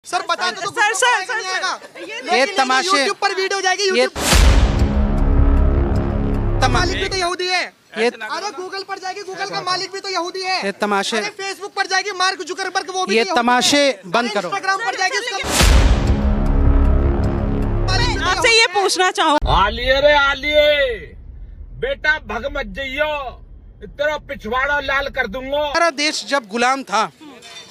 Sir बता दो तो सर ये तमाशे यूट्यूब पर वीडियो जाएगी। ये मालिक भी तो यहूदी है। ये अरे गूगल पर जाएगी, गूगल का मालिक भी तो यहूदी है। ये तमाशे अरे फेसबुक पर जाएगी, मार्क जुकरबर्ग वो भी ये तो यहूदी तमाशे है। बंद करो। इंस्टाग्राम पर जाएगी उसका मालिक भी तो आपसे ये यहूदी है। पूछना चाहूँ आलिए रे आलिए, बेटा भग मत जइयो, तेरा पिछवाड़ा लाल कर दूंगा। हमारा देश जब गुलाम था,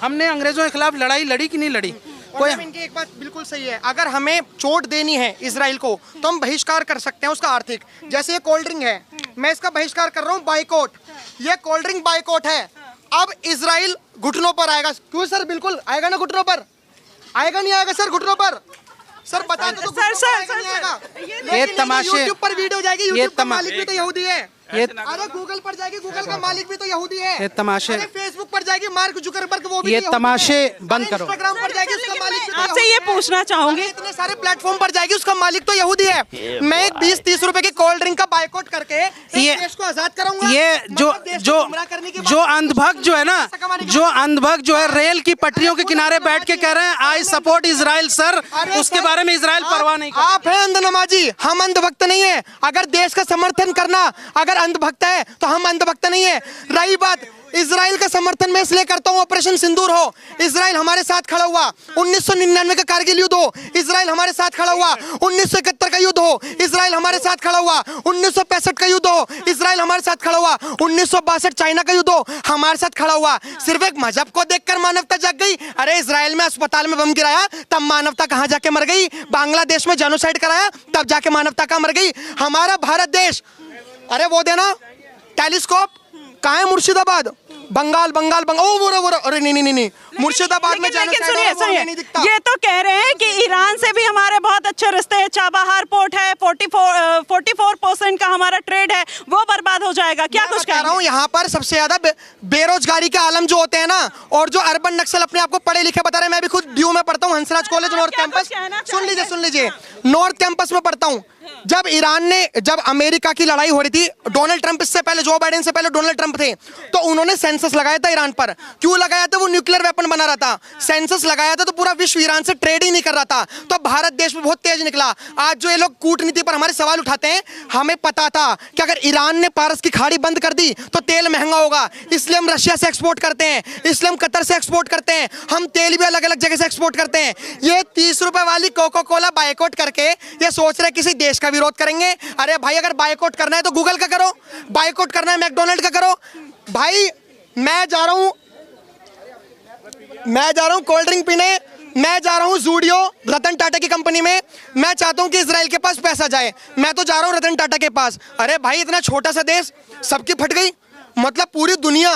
हमने अंग्रेजों के खिलाफ लड़ाई लड़ी कि नहीं लड़ी? कोई इनकी एक बात बिल्कुल सही है, अगर हमें चोट देनी है इजराइल को तो हम बहिष्कार कर सकते हैं उसका आर्थिक। जैसे ये कोल्ड ड्रिंक है, मैं इसका बहिष्कार कर रहा हूँ, बाइकआउट। ये कोल्ड ड्रिंक बाइकआउट है। अब इजराइल घुटनों पर आएगा। क्यों सर? बिल्कुल आएगा ना घुटनों पर, आएगा नहीं आएगा सर घुटनों पर? सर बता दो तो सर, घुटनों पर सर, आएगा नहीं सर, आएगा? ये लेकिन तमाशे यूट्यूब पर वीडियो जाएगी, ये यूट्यूब का मालिक भी तो यहूदी है। ये अरे गूगल पर जाएगी, गूगल का मालिक भी तो यहूदी है। ये तमाशे अरे फेसबुक पर जाएगी, मार्क जुकरबर्ग वो भी ये तो यहूदी तमाशे है। बंद अरे करो। इंस्टाग्राम पर जाएगी, उसका मालिक भी तो आपसे यहूदी ये है। पूछना चाहूंगी, अरे इतने सारे प्लेटफॉर्म पर जाएगी, उसका मालिक तो यहूदी है। मैं एक 20-30 रुपए की कोल्ड ड्रिंक का बाइकआउट करके ये- देश को आजाद कराऊंगा। ये जो मतलब देश को जो गुमराह करने की बात- जो अंधभक्त जो है ना, जो अंधभक्त जो है रेल की पटरियों के किनारे बैठ के कह रहे हैं आई सपोर्ट इजराइल सर, अरे उसके सर, बारे में इजराइल परवाह नहीं करता। आप हैं अंध नमाजी, हम अंधभक्त नहीं है। अगर देश का समर्थन करना अगर अंधभक्त है तो हम अंधभक्त नहीं है। रही बात इजराइल का समर्थन मैं इसलिए करता हूँ, ऑपरेशन सिंदूर हो, इजराइल हमारे साथ खड़ा हुआ। 1999 का कारगिल युद्ध हो, इजराइल हमारे साथ खड़ा हुआ। 1971 का युद्ध हो, इजराइल हमारे साथ खड़ा हुआ। 1965 का युद्ध हो, इजराइल हमारे साथ खड़ा हुआ। 1962 चाइना का युद्ध हो, हमारे साथ खड़ा हुआ। सिर्फ एक मजहब को देखकर मानवता जग गई। अरे इजराइल में अस्पताल में बम गिराया तब मानवता कहाँ जाके मर गई? बांग्लादेश में जेनोसाइड कराया तब जाके मानवता कहाँ मर गई? हमारा भारत देश, अरे वो देना टेलीस्कोप कहाँ है? मुर्शिदाबाद, बंगाल बंगाल बंगाल। ओ बोरो अरे नहीं मुर्शिदाबाद में लेकिन जेनोसाइड सुनिए हो रहा है, वो हमें नहीं सुनिए, दिखता। ये तो कह रहे हैं कि ईरान से भी हमारे बहुत अच्छे रिश्ते हैं, चाबहार पोर्ट है, 44% का हमारा ट्रेड है, वो बर्बाद हो जाएगा। क्या मैं कुछ बता कह रहा हूँ, यहाँ पर सबसे ज्यादा बेरोजगारी के आलम जो होते हैं ना, और जो अर्बन नक्सल अपने आप को पढ़े लिखे बता रहे हैं। मैं भी खुद ड्यू में पढ़ता हूँ, हंसराज कॉलेज नॉर्थ क्या कैंपस। कुछ कहना सुन लीजिए नॉर्थ कैंपस में पढ़ता हूँ। जब अमेरिका की लड़ाई हो रही थी, डोनाल्ड ट्रंप इससे पहले, जो बाइडेन से पहले डोनाल्ड ट्रंप थे, तो उन्होंने सेंसस लगाया था ईरान पर। क्यों लगाया था? वो न्यूक्लियर वेपन बना रहा था। सेंसस लगाया था तो पूरा विश्व ईरान से ट्रेड ही नहीं कर रहा था, तो भारत देश में बहुत तेज निकला। आज जो ये लोग कूटनीति पर हमारे सवाल उठाते हैं, हमें पता था कि अगर ईरान ने पारस की खाड़ी बंद कर दी तो तेल महंगा होगा, इसलिए हम रशिया से एक्सपोर्ट करते हैं, इसलिए हम कतर से एक्सपोर्ट करते हैं, हम तेल भी अलग अलग जगह से एक्सपोर्ट करते हैं। ये 30 रुपए वाली कोका कोला बाइकआउट करके ये सोच रहे किसी देश का विरोध करेंगे। अरे भाई, अगर बाइकआउट करना है तो गूगल का करो, बाइकआउट करना है मैकडोनल्ड का करो। भाई मैं जा रहा हूं कोल्ड ड्रिंक पीने, मैं जा रहा हूं जूडियो, रतन टाटा की कंपनी में। मैं चाहता हूं कि इजराइल के पास पैसा जाए, मैं तो जा रहा हूं रतन टाटा के पास। अरे भाई, इतना छोटा सा देश, सबकी फट गई, मतलब पूरी दुनिया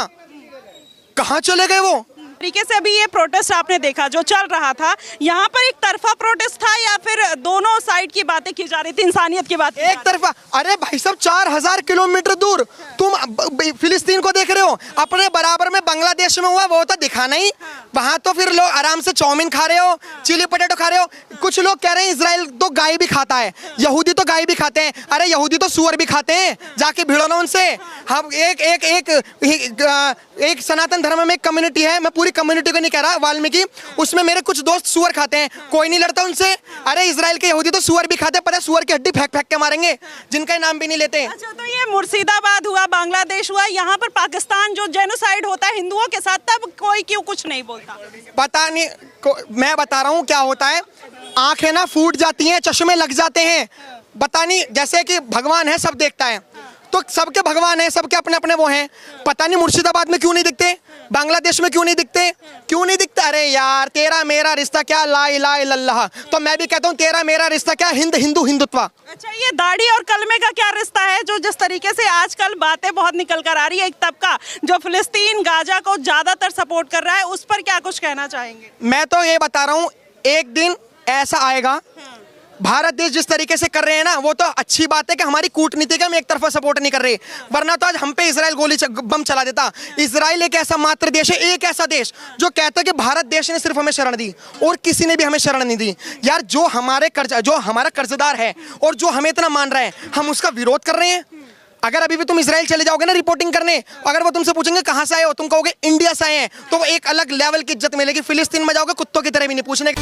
कहां चले गए वो? तरीके से अभी ये प्रोटेस्ट आपने देखा जो चल रहा था, यहाँ पर एक तरफा प्रोटेस्ट था या फिर दोनों साइड की बातें की जा रही थी, इंसानियत की बात? एक तरफा। अरे भाई साहब, 4000 किलोमीटर दूर तुम फिलिस्तीन को देख रहे हो, अपने बराबर में बांग्लादेश में हुआ वो तो दिखा नहीं। वहां तो फिर लोग आराम से चाउमीन खा रहे हो, चिली पटेटो खा रहे हो। कुछ लोग कह रहे हैं इजराइल तो गाय भी खाता है, यहूदी तो गाय भी खाते हैं। अरे यहूदी तो सुअर भी खाते हैं, जाके भिड़ो ना उनसे। हम एक सनातन धर्म में एक कम्युनिटी है, मैं पूरी कम्युनिटी को नहीं कह रहा, वाल्मीकि, उसमें मेरे कुछ दोस्त सुअर खाते हैं, कोई नहीं लड़ता उनसे। अरे इजराइल के यहूदी तो सुअर भी खाते हैं, पता है सुअर की हड्डी फेंक फेंक के मारेंगे, जिनका नाम भी नहीं लेते। अच्छा, तो ये मुर्शिदाबाद हुआ, बांग्लादेश हुआ, यहाँ पर पाकिस्तान जो जेनोसाइड होता है हिंदुओं के साथ, तब कोई क्यों कुछ नहीं बोलता? पता नहीं, मैं बता रहा हूँ क्या होता है। आंखें ना फूट जाती हैं, चश्मे लग जाते हैं। पता नहीं, जैसे कि भगवान है, सब देखता है, तो सबके भगवान है, सबके अपने अपने वो हैं। पता नहीं मुर्शिदाबाद में क्यों नहीं दिखते, बांग्लादेश में क्यों नहीं दिखते, क्यों नहीं दिखता? अरे यार, तेरा मेरा रिश्ता क्या, ला इलाहा इल्लल्लाह। तो मैं भी कहता हूँ तेरा मेरा रिश्ता क्या, हिंदुत्व। अच्छा, ये दाढ़ी और कलमे का क्या रिश्ता है? जो जिस तरीके से आजकल बातें बहुत निकल कर आ रही है, एक तबका जो फिलिस्तीन गाजा को ज्यादातर सपोर्ट कर रहा है, उस पर क्या कुछ कहना चाहेंगे? मैं तो ये बता रहा हूँ, एक दिन ऐसा आएगा, भारत देश जिस तरीके से कर रहे हैं ना, वो तो अच्छी बात है कि हमारी कूटनीति का हम एक तरफा सपोर्ट नहीं कर रहे, वरना तो आज हम पे इजराइल बम चला देता। इजराइल एक ऐसा मात्र देश है, एक ऐसा देश जो कहता है कि भारत देश ने सिर्फ हमें शरण दी और किसी ने भी हमें शरण नहीं दी। यार, जो हमारा कर्जदार है और जो हमें इतना मान रहा है, हम उसका विरोध कर रहे हैं। अगर अभी भी तुम इजराइल चले जाओगे ना रिपोर्टिंग करने, अगर वो तुमसे पूछेंगे कहां से आए हो, तुम कहोगे इंडिया से आए हैं, तो वो एक अलग लेवल की इज्जत मिलेगी। फिलिस्तीन में जाओगे कुत्तों की तरह भी नहीं पूछने।